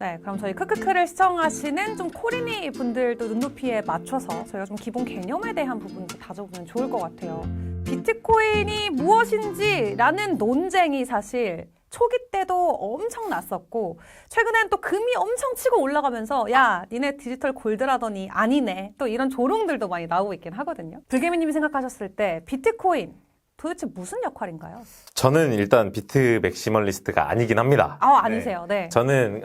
네, 그럼 저희 크크크를 시청하시는 좀 코리니 분들도 눈높이에 맞춰서 저희가 좀 기본 개념에 대한 부분도 다져보면 좋을 것 같아요. 비트코인이 무엇인지라는 논쟁이 사실 초기 때도 엄청 났었고 최근엔 또 금이 엄청 치고 올라가면서 야 니네 디지털 골드라더니 아니네 또 이런 조롱들도 많이 나오고 있긴 하거든요. 불개미님이 생각하셨을 때 비트코인 도대체 무슨 역할인가요? 저는 일단 비트 맥시멀리스트가 아니긴 합니다. 아니세요. 네. 저는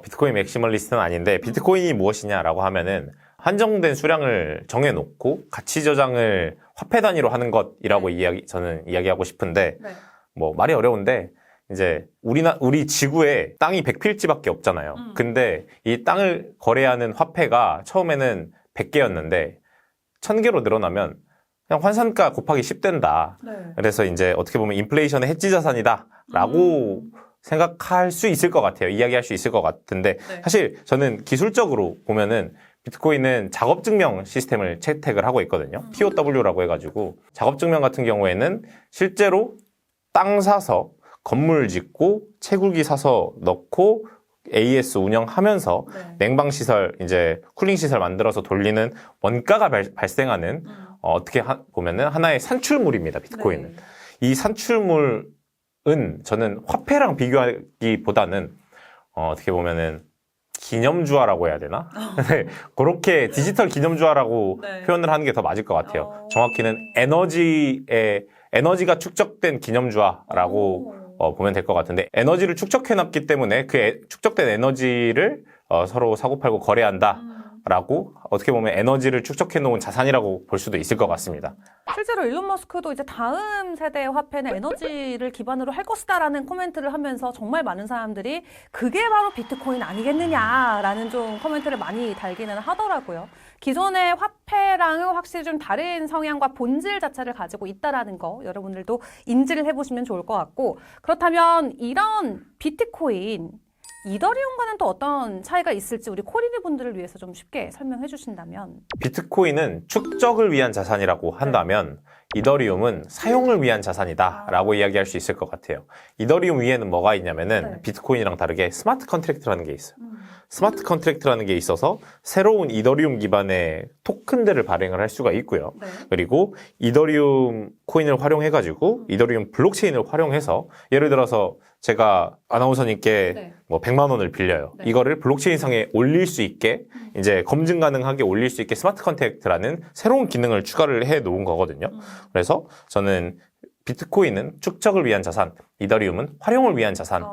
비트코인 맥시멀리스트는 아닌데 비트코인이 무엇이냐라고 하면은 한정된 수량을 정해놓고 가치 저장을 화폐 단위로 하는 것이라고 저는 이야기하고 싶은데 네. 뭐 말이 어려운데 이제 우리 지구에 땅이 100필지밖에 없잖아요. 근데 이 땅을 거래하는 화폐가 처음에는 100개였는데 1000개로 늘어나면 그냥 환산가 곱하기 10 된다. 네. 그래서 이제 어떻게 보면 인플레이션의 해지 자산이다라고 생각할 수 있을 것 같아요. 이야기할 수 있을 것 같은데 네. 사실 저는 기술적으로 보면은 비트코인은 작업증명 시스템을 채택을 하고 있거든요. POW라고 해가지고 작업증명 같은 경우에는 실제로 땅 사서 건물 짓고 채굴기 사서 넣고 AS 운영하면서 네. 냉방시설, 이제 쿨링시설 만들어서 돌리는 원가가 발생하는 어떻게 보면은 하나의 산출물입니다. 비트코인은. 네. 이 산출물은 저는 화폐랑 비교하기보다는 어떻게 보면은 기념주화라고 해야 되나? 네, 그렇게 디지털 기념주화라고 네. 표현을 하는 게 더 맞을 것 같아요. 정확히는 에너지가 축적된 기념주화라고 보면 될 것 같은데 에너지를 축적해놨기 때문에 그 축적된 에너지를 서로 사고팔고 거래한다라고 어떻게 보면 에너지를 축적해놓은 자산이라고 볼 수도 있을 것 같습니다. 실제로 일론 머스크도 이제 다음 세대의 화폐는 에너지를 기반으로 할 것이다라는 코멘트를 하면서 정말 많은 사람들이 그게 바로 비트코인 아니겠느냐라는 좀 코멘트를 많이 달기는 하더라고요. 기존의 화폐랑은 확실히 좀 다른 성향과 본질 자체를 가지고 있다라는 거 여러분들도 인지를 해보시면 좋을 것 같고 그렇다면 이런 비트코인 이더리움과는 또 어떤 차이가 있을지 우리 코리니 분들을 위해서 좀 쉽게 설명해 주신다면. 비트코인은 축적을 위한 자산이라고 한다면 이더리움은 사용을 위한 자산이다라고 이야기할 수 있을 것 같아요. 이더리움 위에는 뭐가 있냐면은 네. 비트코인이랑 다르게 스마트 컨트랙트라는 게 있어요. 스마트 컨트랙트라는 게 있어서 새로운 이더리움 기반의 토큰들을 발행을 할 수가 있고요. 네. 그리고 이더리움 코인을 활용해가지고 이더리움 블록체인을 활용해서 예를 들어서 제가 아나운서님께 네. 뭐 100만 원을 빌려요. 네. 이거를 블록체인 상에 올릴 수 있게 이제 검증 가능하게 올릴 수 있게 스마트 컨트랙트라는 새로운 기능을 추가를 해 놓은 거거든요. 그래서 저는 비트코인은 축적을 위한 자산, 이더리움은 활용을 위한 자산.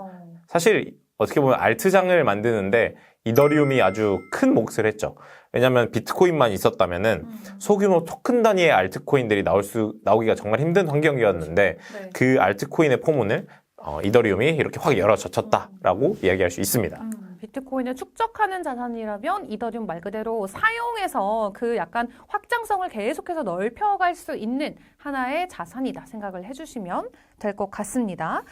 사실 어떻게 보면 알트장을 만드는데 이더리움이 아주 큰 몫을 했죠. 왜냐하면 비트코인만 있었다면은 소규모 토큰 단위의 알트코인들이 나오기가 정말 힘든 환경이었는데 네. 그 알트코인의 포문을 이더리움이 이렇게 확 열어젖혔다라고 이야기할 수 있습니다. 비트코인을 축적하는 자산이라면 이더리움 말 그대로 사용해서 그 약간 확장성을 계속해서 넓혀갈 수 있는 하나의 자산이다 생각을 해주시면 될 것 같습니다.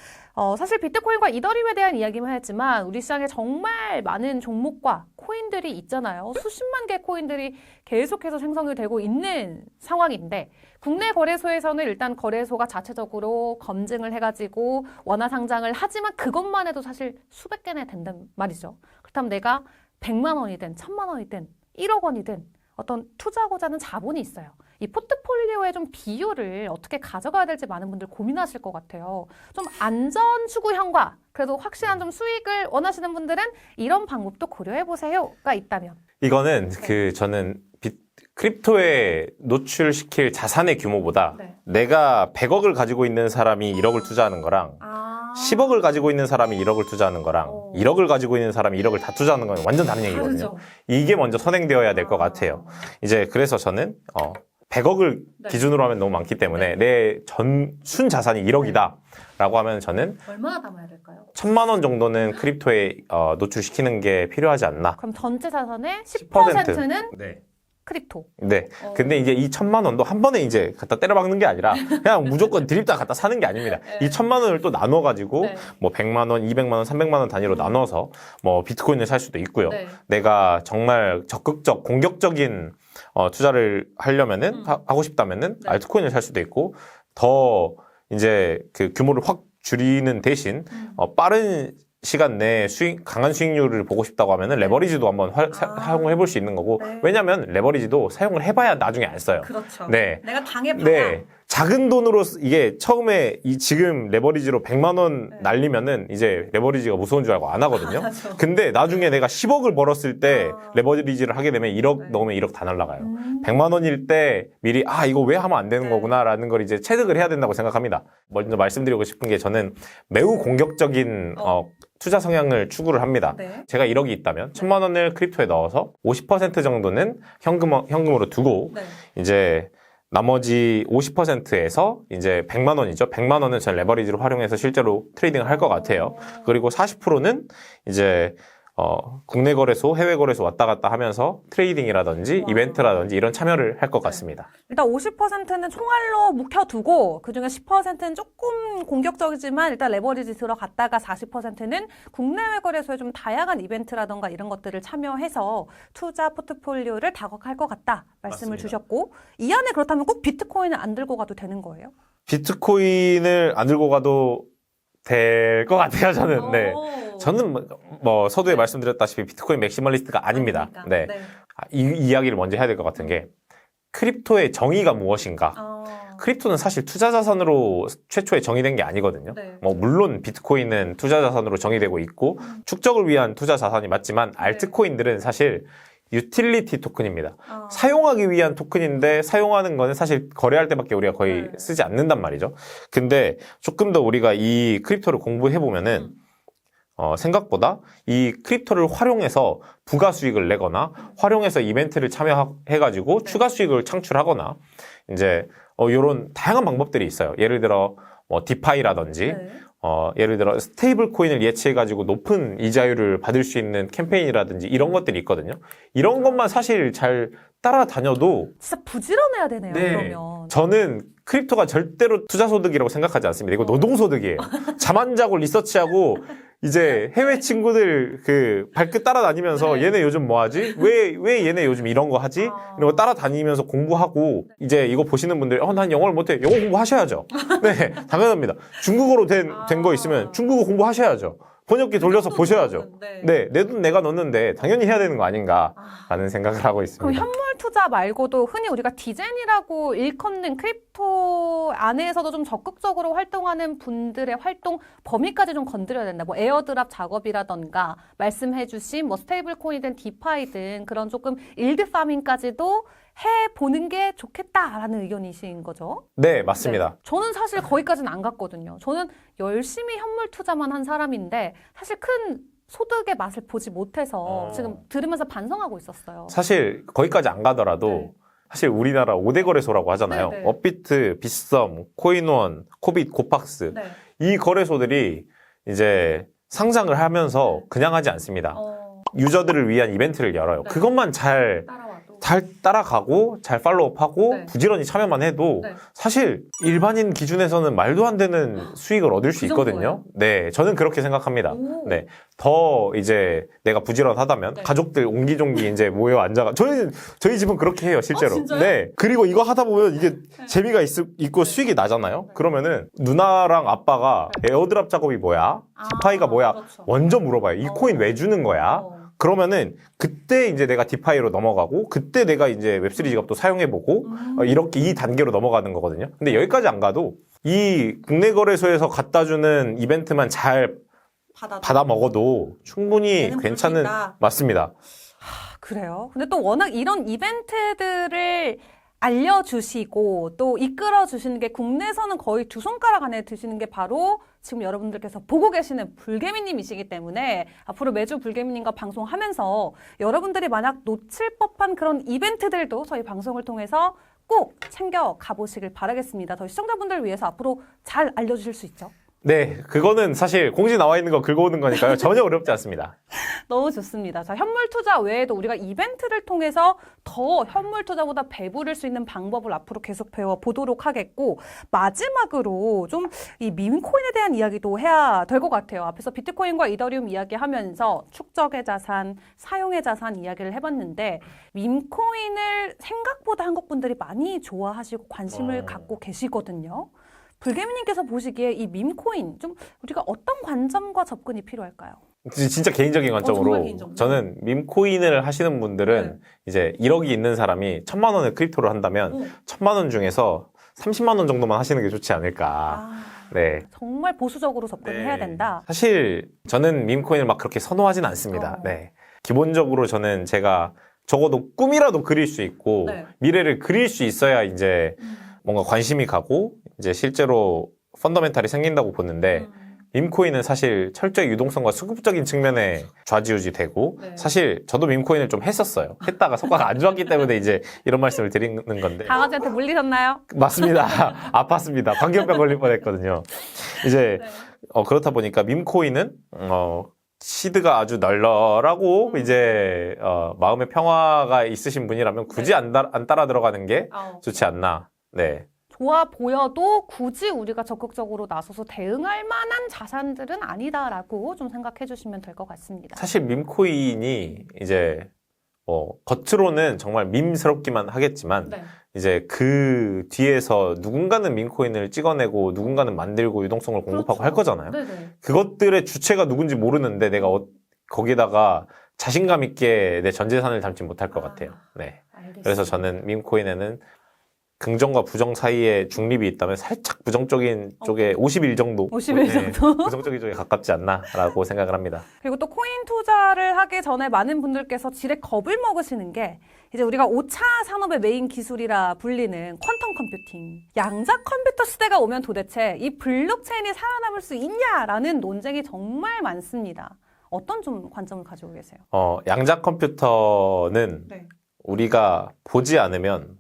사실 비트코인과 이더리움에 대한 이야기만 했지만 우리 시장에 정말 많은 종목과 코인들이 있잖아요. 수십만 개 코인들이 계속해서 생성이 되고 있는 상황인데 국내 거래소에서는 일단 거래소가 자체적으로 검증을 해가지고 원화 상장을 하지만 그것만 해도 사실 수백 개나 된단 말이죠. 그렇다면 내가 100만 원이든 1000만 원이든 1억 원이든 어떤 투자하고자 하는 자본이 있어요. 이 포트폴리오의 좀 비율을 어떻게 가져가야 될지 많은 분들 고민하실 것 같아요. 좀 안전 추구형과 그래도 확실한 좀 수익을 원하시는 분들은 이런 방법도 고려해 보세요가 있다면. 이거는 저는 크립토에 노출시킬 자산의 규모보다 네. 내가 100억을 가지고 있는 사람이 1억을 투자하는 거랑 10억을 가지고 있는 사람이 1억을 투자하는 거랑 1억을 가지고 있는 사람이 1억을 다 투자하는 건 완전 다른 얘기거든요. 다르죠. 이게 먼저 선행되어야 될 것 같아요. 이제 그래서 저는 100억을 네. 기준으로 하면 너무 많기 때문에 내 순 자산이 1억이다 라고 하면 저는 얼마나 담아야 될까요? 1000만 원 정도는 크립토에 노출시키는 게 필요하지 않나. 그럼 전체 자산의 10%. 10%는 네. 크립토. 네. 근데 이제 이 1000만 원도 한 번에 이제 갖다 때려박는 게 아니라 그냥 무조건 드립다 갖다 사는 게 아닙니다. 이 1000만 원을 또 나눠가지고 네. 뭐 100만 원, 200만 원, 300만 원 단위로 나눠서 뭐 비트코인을 살 수도 있고요. 네. 내가 정말 적극적, 공격적인 투자를 하려면은 하고 싶다면은 네. 알트코인을 살 수도 있고 더 이제 그 규모를 확 줄이는 대신 빠른 시간 내에 강한 수익률을 보고 싶다고 하면은 레버리지도 한번 사용을 해볼 수 있는 거고 네. 왜냐면 레버리지도 사용을 해봐야 나중에 안 써요. 그렇죠. 네. 내가 당해봐야. 네. 작은 돈으로 이게 처음에 지금 레버리지로 100만 원 네. 날리면은 이제 레버리지가 무서운 줄 알고 안 하거든요. 맞아. 근데 나중에 내가 10억을 벌었을 때 레버리지를 하게 되면 1억 네. 넣으면 1억 다 날라가요. 100만 원일 때 미리 이거 왜 하면 안 되는 네. 거구나라는 걸 이제 체득을 해야 된다고 생각합니다. 먼저 말씀드리고 싶은 게 저는 매우 공격적인 투자 성향을 추구를 합니다. 네. 제가 1억이 있다면 1000만 원을 크립토에 넣어서 50% 정도는 현금으로 두고 네. 이제 나머지 50%에서 이제 100만 원이죠. 100만 원은 전 레버리지를 활용해서 실제로 트레이딩을 할 것 같아요. 그리고 40%는 이제 국내 거래소, 해외 거래소 왔다 갔다 하면서 트레이딩이라든지 이벤트라든지 이런 참여를 할 것 같습니다. 일단 50%는 총알로 묵혀두고 그중에 10%는 조금 공격적이지만 일단 레버리지 들어갔다가 40%는 국내외 거래소에 좀 다양한 이벤트라던가 이런 것들을 참여해서 투자 포트폴리오를 다각할 것 같다 말씀을 맞습니다. 주셨고 이 안에 그렇다면 꼭 비트코인을 안 들고 가도 되는 거예요? 비트코인을 안 들고 가도 될 것 같아요, 저는. 네. 저는 서두에 말씀드렸다시피 비트코인 맥시멀리스트가 아닙니다. 네. 이 이야기를 먼저 해야 될 것 같은 게 크립토의 정의가 무엇인가? 크립토는 사실 투자 자산으로 최초에 정의된 게 아니거든요. 네. 물론 비트코인은 투자 자산으로 정의되고 있고 축적을 위한 투자 자산이 맞지만 알트코인들은 사실 유틸리티 토큰입니다. 사용하기 위한 토큰인데 사용하는 거는 사실 거래할 때밖에 우리가 거의 쓰지 않는단 말이죠. 근데 조금 더 우리가 이 크립토를 공부해 보면은 생각보다 이 크립토를 활용해서 부가 수익을 내거나 활용해서 이벤트를 참여해가지고 추가 수익을 창출하거나 이제 이런 다양한 방법들이 있어요. 예를 들어 디파이라든지 예를 들어 스테이블 코인을 예치해가지고 높은 이자율을 받을 수 있는 캠페인이라든지 이런 것들이 있거든요. 이런 것만 사실 잘 따라다녀도 진짜 부지런해야 되네요. 네. 그러면. 저는 크립토가 절대로 투자소득이라고 생각하지 않습니다. 이거 노동소득이에요. 잠 안 자고 리서치하고 이제 해외 친구들 발끝 따라다니면서 얘네 요즘 뭐 하지? 왜 얘네 요즘 이런 거 하지? 이런 거 따라다니면서 공부하고 이제 이거 보시는 분들 난 영어를 못해. 영어 공부하셔야죠. 네, 당연합니다. 중국어로 된 거 있으면 중국어 공부하셔야죠. 번역기 돌려서 보셔야죠. 네, 내 돈 내가 넣는데 당연히 해야 되는 거 아닌가라는 생각을 하고 그럼 있습니다. 현물 투자 말고도 흔히 우리가 디젠이라고 일컫는 크립토 안에서도 좀 적극적으로 활동하는 분들의 활동 범위까지 좀 건드려야 된다. 에어드랍 작업이라던가 말씀해주신 스테이블 코인이든 디파이든 그런 조금 일드 파밍까지도 해보는 게 좋겠다라는 의견이신 거죠? 네, 맞습니다. 네. 저는 사실 거기까지는 안 갔거든요. 저는 열심히 현물 투자만 한 사람인데 사실 큰 소득의 맛을 보지 못해서 지금 들으면서 반성하고 있었어요. 사실 거기까지 안 가더라도 사실 우리나라 5대 거래소라고 하잖아요. 네네. 업비트, 빗썸, 코인원, 코빗, 고팍스. 이 거래소들이 이제 상장을 하면서 그냥 하지 않습니다. 유저들을 위한 이벤트를 열어요. 그것만 잘 따라가고 잘 팔로우업하고 부지런히 참여만 해도 사실 일반인 기준에서는 말도 안 되는 수익을 얻을 수 있거든요. 네, 저는 그렇게 생각합니다. 네, 더 이제 내가 부지런하다면 가족들 옹기종기 이제 모여 앉아가 저희 집은 그렇게 해요, 실제로. 네, 그리고 이거 하다 보면 이게 재미가 있고 수익이 나잖아요. 그러면은 누나랑 아빠가 에어드랍 작업이 뭐야? 디파이가 뭐야? 먼저 물어봐요. 이 코인 왜 주는 거야? 그러면은 그때 이제 내가 디파이로 넘어가고 그때 내가 이제 웹3 지갑도 사용해보고 이렇게 이 단계로 넘어가는 거거든요. 근데 여기까지 안 가도 이 국내 거래소에서 갖다 주는 이벤트만 잘 받아 먹어도 충분히 괜찮은 맞습니다. 그래요. 근데 또 워낙 이런 이벤트들을 알려주시고 또 이끌어주시는 게 국내에서는 거의 두 손가락 안에 드시는 게 바로 지금 여러분들께서 보고 계시는 불개미님이시기 때문에 앞으로 매주 불개미님과 방송하면서 여러분들이 만약 놓칠 법한 그런 이벤트들도 저희 방송을 통해서 꼭 챙겨 가보시길 바라겠습니다. 저희 시청자분들을 위해서 앞으로 잘 알려주실 수 있죠? 네, 그거는 사실 공지 나와 있는 거 긁어오는 거니까요. 전혀 어렵지 않습니다. 너무 좋습니다. 자, 현물 투자 외에도 우리가 이벤트를 통해서 더 현물 투자보다 배부를 수 있는 방법을 앞으로 계속 배워보도록 하겠고, 마지막으로 좀 이 밈코인에 대한 이야기도 해야 될 것 같아요. 앞에서 비트코인과 이더리움 이야기하면서 축적의 자산, 사용의 자산 이야기를 해봤는데, 밈코인을 생각보다 한국 분들이 많이 좋아하시고 관심을 갖고 계시거든요. 불개미님께서 보시기에 이 밈코인 좀 우리가 어떤 관점과 접근이 필요할까요? 진짜 개인적인 관점으로 정말 개인적으로. 저는 밈코인을 하시는 분들은 네. 이제 1억이 있는 사람이 1,000만 원을 크립토를 한다면 1,000만 원 중에서 30만 원 정도만 하시는 게 좋지 않을까. 네. 정말 보수적으로 접근을 네. 해야 된다. 사실 저는 밈코인을 막 그렇게 선호하진 않습니다. 어. 네. 기본적으로 저는 제가 적어도 꿈이라도 그릴 수 있고 네. 미래를 그릴 수 있어야 이제 뭔가 관심이 가고 이제 실제로 펀더멘탈이 생긴다고 보는데 밈코인은 사실 철저히 유동성과 수급적인 측면에 좌지우지 되고 네. 사실 저도 밈코인을 좀 했었어요. 했다가 성과가 안 좋았기 때문에 이제 이런 말씀을 드리는 건데 강아지한테 물리셨나요? 맞습니다. 아팠습니다. 광견병 걸릴 뻔했거든요. 이제 그렇다 보니까 밈코인은 시드가 아주 널널하고 이제 마음의 평화가 있으신 분이라면 굳이 안 따라 들어가는 게 좋지 않나. 네. 좋아 보여도 굳이 우리가 적극적으로 나서서 대응할 만한 자산들은 아니다라고 좀 생각해 주시면 될 것 같습니다. 사실 밈코인이 이제 겉으로는 정말 밈스럽기만 하겠지만 네. 이제 그 뒤에서 누군가는 밈코인을 찍어내고 누군가는 만들고 유동성을 공급하고 그렇죠. 할 거잖아요. 네네. 그것들의 주체가 누군지 모르는데 내가 거기다가 자신감 있게 내 전 재산을 담지 못할 것 같아요. 네. 알겠습니다. 그래서 저는 밈코인에는 긍정과 부정 사이에 중립이 있다면 살짝 부정적인 쪽에 51 정도. 51 정도? 부정적인 쪽에 가깝지 않나라고 생각을 합니다. 그리고 또 코인 투자를 하기 전에 많은 분들께서 지레 겁을 먹으시는 게 이제 우리가 5차 산업의 메인 기술이라 불리는 퀀텀 컴퓨팅. 양자 컴퓨터 시대가 오면 도대체 이 블록체인이 살아남을 수 있냐라는 논쟁이 정말 많습니다. 어떤 좀 관점을 가지고 계세요? 양자 컴퓨터는 네. 우리가 보지 않으면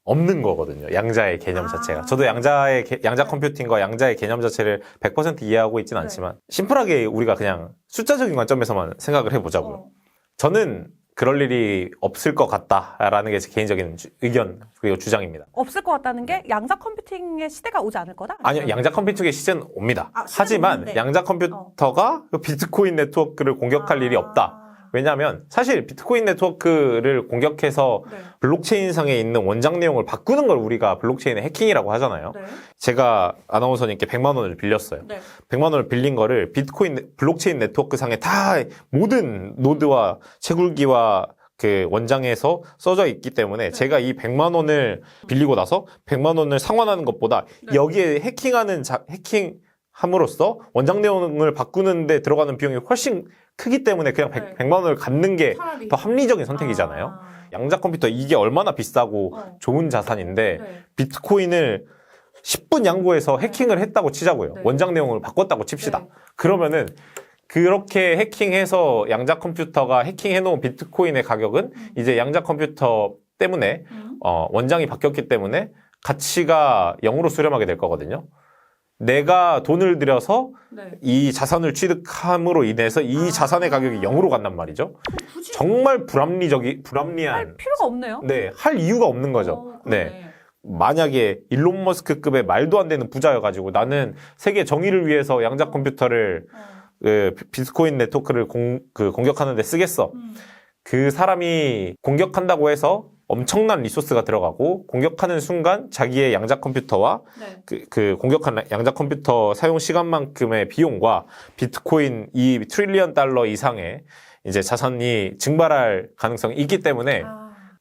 없는 거거든요. 양자의 개념 자체가. 저도 양자 컴퓨팅과 양자의 개념 자체를 100% 이해하고 있지는 않지만 심플하게 우리가 그냥 숫자적인 관점에서만 생각을 해보자고요. 저는 그럴 일이 없을 것 같다라는 게 제 개인적인 의견 그리고 주장입니다. 없을 것 같다는 게 양자 컴퓨팅의 시대가 오지 않을 거다? 아니요, 양자 컴퓨팅의 시대는 옵니다. 시대는 하지만 오는데. 양자 컴퓨터가 비트코인 네트워크를 공격할 일이 없다. 왜냐하면 사실 비트코인 네트워크를 공격해서 네. 블록체인상에 있는 원장 내용을 바꾸는 걸 우리가 블록체인의 해킹이라고 하잖아요. 네. 제가 아나운서님께 100만 원을 빌렸어요. 네. 100만 원을 빌린 거를 블록체인 네트워크 상에 다 모든 노드와 채굴기와 그 원장에서 써져 있기 때문에 제가 이 100만 원을 빌리고 나서 100만 원을 상환하는 것보다 여기에 해킹함으로써 원장 내용을 바꾸는데 들어가는 비용이 훨씬 크기 때문에 그냥 100만 원을 갖는 게 더 합리적인 선택이잖아요. 양자 컴퓨터 이게 얼마나 비싸고 좋은 자산인데 비트코인을 10분 양보해서 해킹을 했다고 치자고요. 원장 내용을 바꿨다고 칩시다. 그러면은 그렇게 해킹해서 양자 컴퓨터가 해킹해놓은 비트코인의 가격은 이제 양자 컴퓨터 때문에 원장이 바뀌었기 때문에 가치가 0으로 수렴하게 될 거거든요. 내가 돈을 들여서 이 자산을 취득함으로 인해서 이 자산의 가격이 0으로 간단 말이죠. 정말 불합리한. 할 필요가 없네요. 네, 할 이유가 없는 거죠. 네. 만약에 일론 머스크급의 말도 안 되는 부자여가지고 나는 세계 정의를 위해서 양자 컴퓨터를 비트코인 네트워크를 공격하는 데 쓰겠어. 그 사람이 공격한다고 해서 엄청난 리소스가 들어가고 공격하는 순간 자기의 양자 컴퓨터와 그 공격한 양자 컴퓨터 사용 시간만큼의 비용과 비트코인 이 트릴리언 달러 이상의 이제 자산이 증발할 가능성이 있기 때문에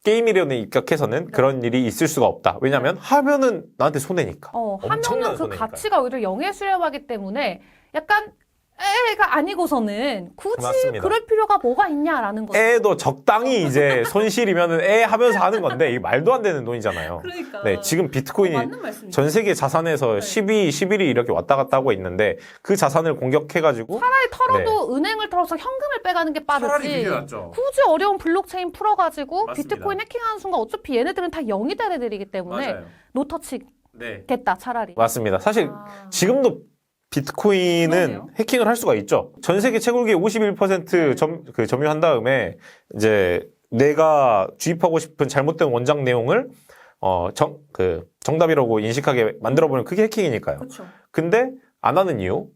게임 이론에 입각해서는 그런 일이 있을 수가 없다. 왜냐하면 하면은 나한테 손해니까. 하면은 그 손해니까요. 가치가 오히려 0에 수렴하기 때문에 약간 애가 아니고서는 굳이 맞습니다. 그럴 필요가 뭐가 있냐라는 거죠. 애도 적당히 이제 손실이면은 애 하면서 하는 건데 이게 말도 안 되는 돈이잖아요. 그러니까. 네, 지금 비트코인이 맞는 말씀이죠. 전 세계 자산에서 12, 11이 이렇게 왔다 갔다 하고 있는데 그 자산을 공격해가지고 차라리 털어도 은행을 털어서 현금을 빼가는 게 빠르지. 낫죠. 굳이 어려운 블록체인 풀어가지고 맞습니다. 비트코인 해킹하는 순간 어차피 얘네들은 다 0이 돼야 되기 때문에 노터치겠다 차라리. 맞습니다. 사실 지금도 비트코인은 그러네요. 해킹을 할 수가 있죠. 전 세계 채굴기의 51% 점유한 다음에 이제 내가 주입하고 싶은 잘못된 원장 내용을 정답이라고 인식하게 만들어보면 그게 해킹이니까요. 그렇죠. 근데 안 하는 이유?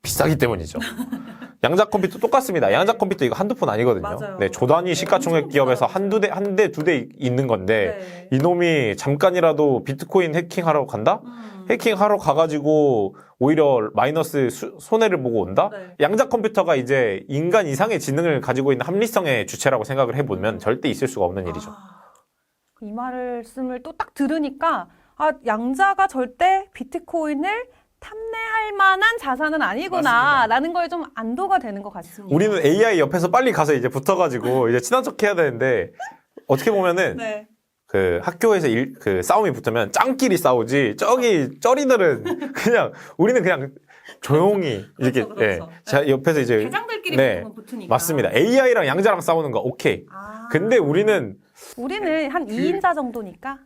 비싸기 때문이죠. 양자 컴퓨터 똑같습니다. 양자 컴퓨터 이거 한두 푼 아니거든요. 맞아요. 네, 조단위 시가총액 엄청 기업에서 비싸요. 한 대, 두 대 있는 건데 네. 이놈이 잠깐이라도 비트코인 해킹하러 간다? 해킹하러 가가지고 오히려 마이너스 손해를 보고 온다? 네. 양자 컴퓨터가 이제 인간 이상의 지능을 가지고 있는 합리성의 주체라고 생각을 해보면 절대 있을 수가 없는 일이죠. 이 말씀을 또 딱 들으니까 양자가 절대 비트코인을 탐내할 만한 자산은 아니구나라는 거에 좀 안도가 되는 것 같습니다. 우리는 AI 옆에서 빨리 가서 이제 붙어가지고 이제 친한 척 해야 되는데 어떻게 보면은 네. 그 학교에서 그 싸움이 붙으면 짱끼리 싸우지 저기 쩌리들은 그냥 우리는 그냥 조용히 이렇게 그렇죠. 예. 자 옆에서 이제 대장들끼리 네. 붙으니까. 맞습니다. AI랑 양자랑 싸우는 거 오케이. 근데 우리는 한 2인자 정도니까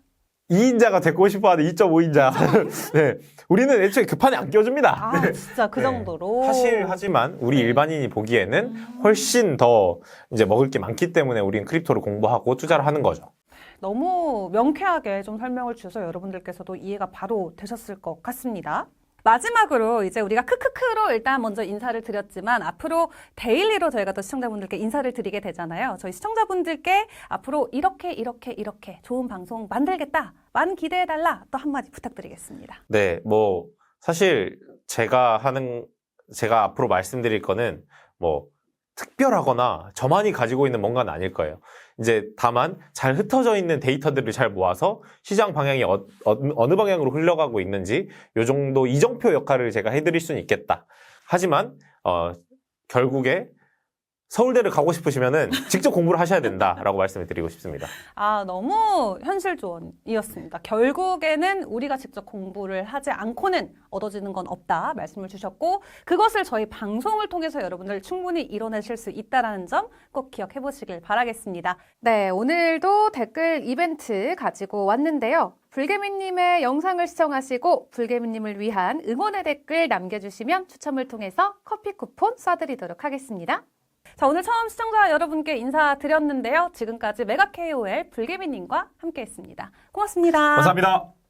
2인자가 되고 싶어하는 2.5인자. 네. 우리는 애초에 그 판에 안 껴줍니다. 네. 진짜 그 네. 정도로 하지만 우리 일반인이 보기에는 훨씬 더 이제 먹을 게 많기 때문에 우리는 크립토를 공부하고 투자를 하는 거죠. 너무 명쾌하게 좀 설명을 주셔서 여러분들께서도 이해가 바로 되셨을 것 같습니다. 마지막으로 이제 우리가 크크크로 일단 먼저 인사를 드렸지만 앞으로 데일리로 저희가 또 시청자분들께 인사를 드리게 되잖아요. 저희 시청자분들께 앞으로 이렇게 좋은 방송 만들겠다. 많은 기대해달라. 또 한마디 부탁드리겠습니다. 네, 뭐 사실 제가 앞으로 말씀드릴 거는 뭐 특별하거나 저만이 가지고 있는 뭔가는 아닐 거예요. 이제 다만 잘 흩어져 있는 데이터들을 잘 모아서 시장 방향이 어느 방향으로 흘러가고 있는지 요 정도 이정표 역할을 제가 해드릴 수는 있겠다. 하지만 결국에 서울대를 가고 싶으시면은 직접 공부를 하셔야 된다라고 말씀을 드리고 싶습니다. 너무 현실 조언이었습니다. 결국에는 우리가 직접 공부를 하지 않고는 얻어지는 건 없다 말씀을 주셨고 그것을 저희 방송을 통해서 여러분들 충분히 이뤄내실 수 있다는 점 꼭 기억해 보시길 바라겠습니다. 네, 오늘도 댓글 이벤트 가지고 왔는데요. 불개미님의 영상을 시청하시고 불개미님을 위한 응원의 댓글 남겨주시면 추첨을 통해서 커피 쿠폰 쏴드리도록 하겠습니다. 자, 오늘 처음 시청자 여러분께 인사드렸는데요. 지금까지 메가 KOL 불개미님과 함께했습니다. 고맙습니다. 감사합니다.